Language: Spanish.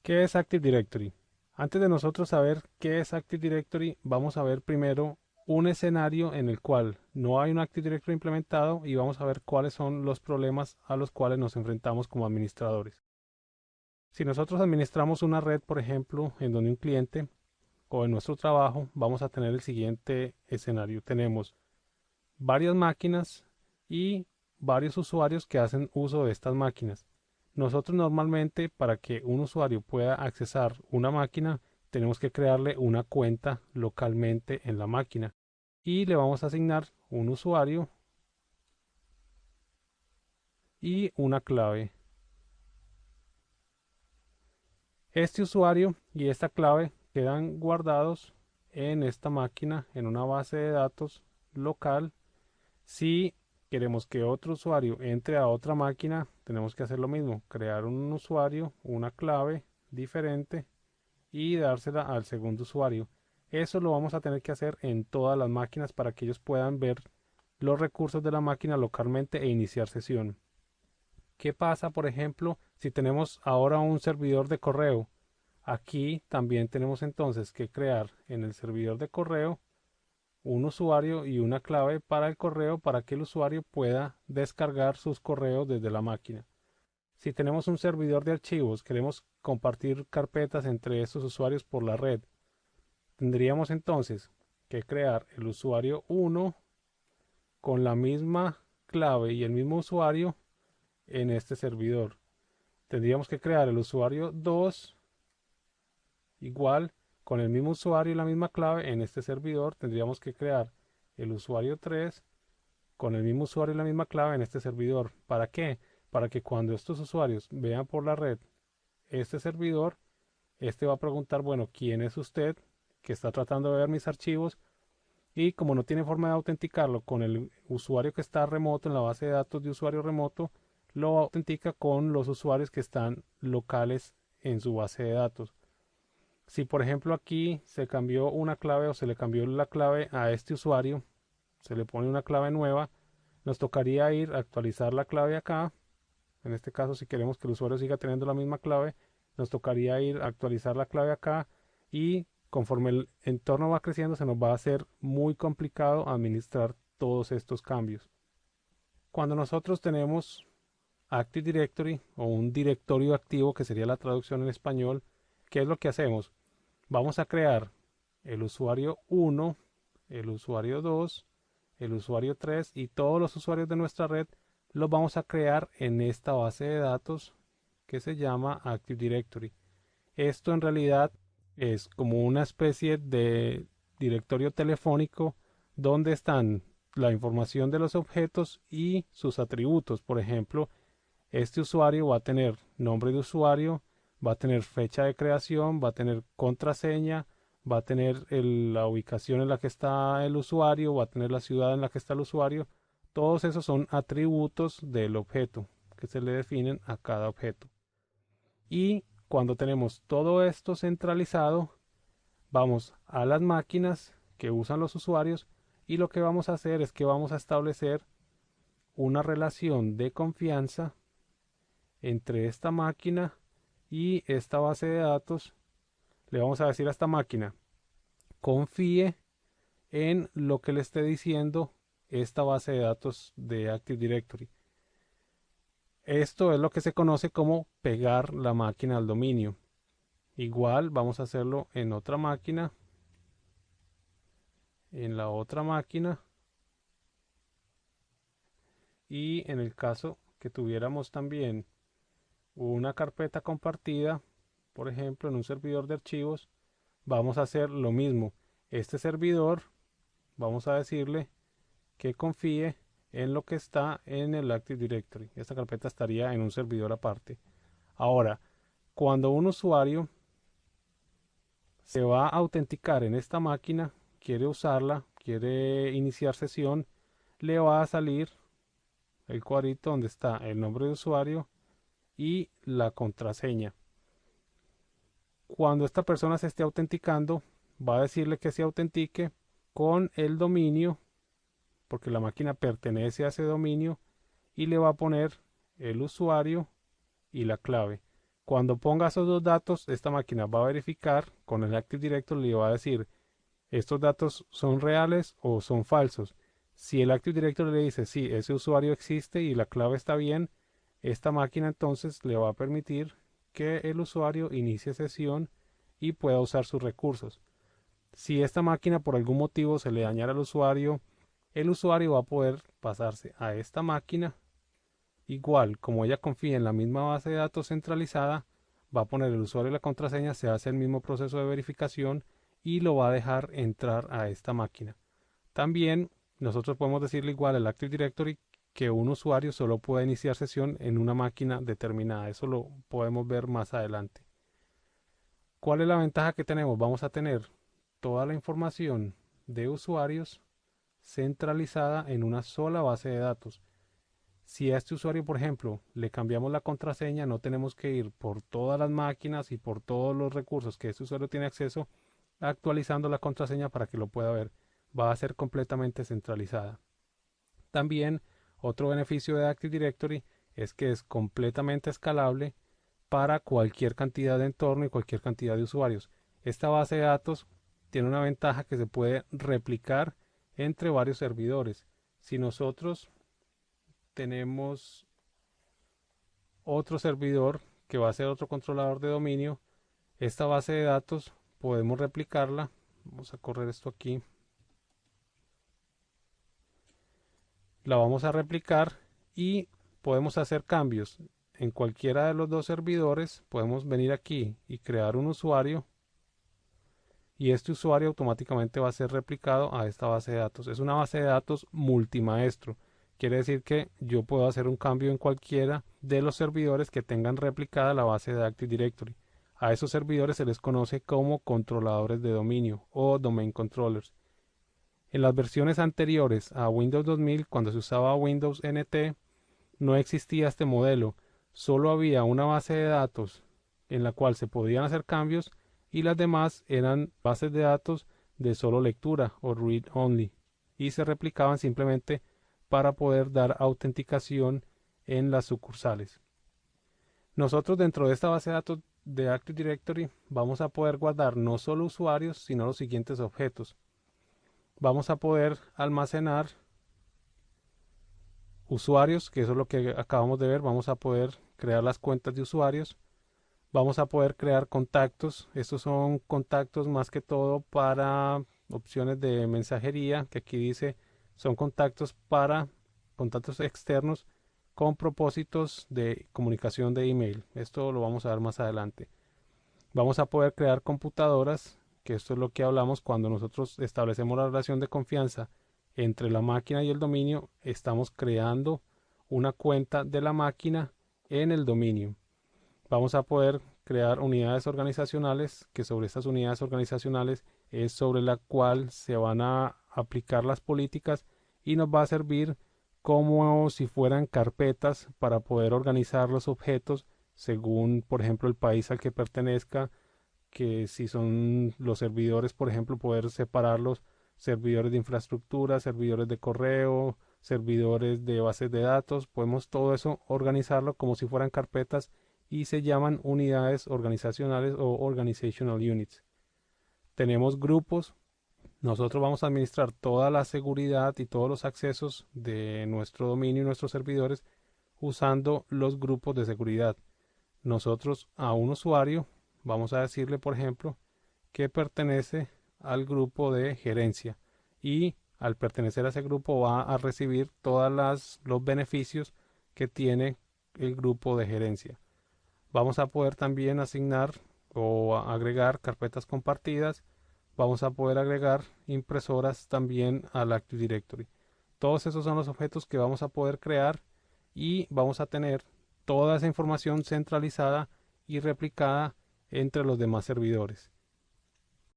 ¿Qué es Active Directory? Antes de nosotros saber qué es Active Directory, vamos a ver primero un escenario en el cual no hay un Active Directory implementado y vamos a ver cuáles son los problemas a los cuales nos enfrentamos como administradores. Si nosotros administramos una red, por ejemplo, en donde un cliente o en nuestro trabajo, vamos a tener el siguiente escenario. Tenemos varias máquinas y varios usuarios que hacen uso de estas máquinas. Nosotros normalmente para que un usuario pueda accesar una máquina tenemos que crearle una cuenta localmente en la máquina y le vamos a asignar un usuario y una clave. Este usuario y esta clave quedan guardados en esta máquina en una base de datos local. Si queremos que otro usuario entre a otra máquina, tenemos que hacer lo mismo, crear un usuario, una clave diferente y dársela al segundo usuario. Eso lo vamos a tener que hacer en todas las máquinas para que ellos puedan ver los recursos de la máquina localmente e iniciar sesión. ¿Qué pasa, por ejemplo, si tenemos ahora un servidor de correo? Aquí también tenemos entonces que crear en el servidor de correo un usuario y una clave para el correo para que el usuario pueda descargar sus correos desde la máquina. Si tenemos un servidor de archivos, queremos compartir carpetas entre estos usuarios por la red, tendríamos entonces que crear el usuario 1 con la misma clave y el mismo usuario en este servidor. Tendríamos que crear el usuario 2 igual con el mismo usuario y la misma clave en este servidor. Tendríamos que crear el usuario 3 con el mismo usuario y la misma clave en este servidor. ¿Para qué? Para que cuando estos usuarios vean por la red este servidor, este va a preguntar, bueno, ¿quién es usted que está tratando de ver mis archivos? Y como no tiene forma de autenticarlo con el usuario que está remoto en la base de datos de usuario remoto, lo autentica con los usuarios que están locales en su base de datos. Si por ejemplo aquí se cambió una clave o se le cambió la clave a este usuario, se le pone una clave nueva, nos tocaría ir a actualizar la clave acá. En este caso, si queremos que el usuario siga teniendo la misma clave, nos tocaría ir a actualizar la clave acá y conforme el entorno va creciendo se nos va a hacer muy complicado administrar todos estos cambios. Cuando nosotros tenemos Active Directory o un directorio activo, que sería la traducción en español, ¿qué es lo que hacemos? Vamos a crear el usuario 1, el usuario 2, el usuario 3 y todos los usuarios de nuestra red los vamos a crear en esta base de datos que se llama Active Directory. Esto en realidad es como una especie de directorio telefónico donde están la información de los objetos y sus atributos. Por ejemplo, este usuario va a tener nombre de usuario, va a tener fecha de creación, va a tener contraseña, va a tener la ubicación en la que está el usuario, va a tener la ciudad en la que está el usuario. Todos esos son atributos del objeto que se le definen a cada objeto. Y cuando tenemos todo esto centralizado, vamos a las máquinas que usan los usuarios y lo que vamos a hacer es que vamos a establecer una relación de confianza entre esta máquina y esta base de datos. Le vamos a decir a esta máquina, confíe en lo que le esté diciendo esta base de datos de Active Directory. Esto es lo que se conoce como pegar la máquina al dominio. Igual vamos a hacerlo en otra máquina, en la otra máquina, y en el caso que tuviéramos también una carpeta compartida, por ejemplo en un servidor de archivos, vamos a hacer lo mismo. Este servidor, vamos a decirle que confíe en lo que está en el Active Directory. Esta carpeta estaría en un servidor aparte. Ahora, cuando un usuario se va a autenticar en esta máquina, quiere usarla, quiere iniciar sesión, le va a salir el cuadrito donde está el nombre de usuario y la contraseña. Cuando esta persona se esté autenticando, va a decirle que se autentique con el dominio, porque la máquina pertenece a ese dominio, y le va a poner el usuario y la clave. Cuando ponga esos dos datos, esta máquina va a verificar con el Active Directory y le va a decir, ¿estos datos son reales o son falsos? Si el Active Directory le dice, sí, ese usuario existe y la clave está bien, esta máquina entonces le va a permitir que el usuario inicie sesión y pueda usar sus recursos. Si esta máquina por algún motivo se le dañara al usuario, el usuario va a poder pasarse a esta máquina. Igual, como ella confía en la misma base de datos centralizada, va a poner el usuario y la contraseña, se hace el mismo proceso de verificación y lo va a dejar entrar a esta máquina. También nosotros podemos decirle igual al Active Directory que un usuario solo puede iniciar sesión en una máquina determinada. Eso lo podemos ver más adelante. ¿Cuál es la ventaja que tenemos? Vamos a tener toda la información de usuarios centralizada en una sola base de datos. Si a este usuario, por ejemplo, le cambiamos la contraseña, no tenemos que ir por todas las máquinas y por todos los recursos que este usuario tiene acceso actualizando la contraseña para que lo pueda ver. Va a ser completamente centralizada. También otro beneficio de Active Directory es que es completamente escalable para cualquier cantidad de entorno y cualquier cantidad de usuarios. Esta base de datos tiene una ventaja que se puede replicar entre varios servidores. Si nosotros tenemos otro servidor que va a ser otro controlador de dominio, esta base de datos podemos replicarla. Vamos a correr esto aquí. La vamos a replicar y podemos hacer cambios en cualquiera de los dos servidores. Podemos venir aquí y crear un usuario y este usuario automáticamente va a ser replicado a esta base de datos. Es una base de datos multimaestro. Quiere decir que yo puedo hacer un cambio en cualquiera de los servidores que tengan replicada la base de Active Directory. A esos servidores se les conoce como controladores de dominio o domain controllers. En las versiones anteriores a Windows 2000, cuando se usaba Windows NT, no existía este modelo. Solo había una base de datos en la cual se podían hacer cambios y las demás eran bases de datos de solo lectura o read only y se replicaban simplemente para poder dar autenticación en las sucursales. Nosotros dentro de esta base de datos de Active Directory vamos a poder guardar no solo usuarios, sino los siguientes objetos. Vamos a poder almacenar usuarios, que eso es lo que acabamos de ver. Vamos a poder crear las cuentas de usuarios. Vamos a poder crear contactos. Estos son contactos más que todo para opciones de mensajería, que aquí dice son contactos para contactos externos con propósitos de comunicación de email. Esto lo vamos a ver más adelante. Vamos a poder crear computadoras, que esto es lo que hablamos cuando nosotros establecemos la relación de confianza entre la máquina y el dominio. Estamos creando una cuenta de la máquina en el dominio. Vamos a poder crear unidades organizacionales, que sobre estas unidades organizacionales es sobre la cual se van a aplicar las políticas y nos va a servir como si fueran carpetas para poder organizar los objetos según, por ejemplo, el país al que pertenezca, que si son los servidores, por ejemplo, poder separarlos, servidores de infraestructura, servidores de correo, servidores de bases de datos, podemos todo eso organizarlo como si fueran carpetas y se llaman unidades organizacionales o organizational units. Tenemos grupos. Nosotros vamos a administrar toda la seguridad y todos los accesos de nuestro dominio y nuestros servidores usando los grupos de seguridad. Nosotros a un usuario vamos a decirle, por ejemplo, que pertenece al grupo de gerencia y al pertenecer a ese grupo va a recibir todos los beneficios que tiene el grupo de gerencia. Vamos a poder también asignar o agregar carpetas compartidas. Vamos a poder agregar impresoras también al Active Directory. Todos esos son los objetos que vamos a poder crear y vamos a tener toda esa información centralizada y replicada entre los demás servidores.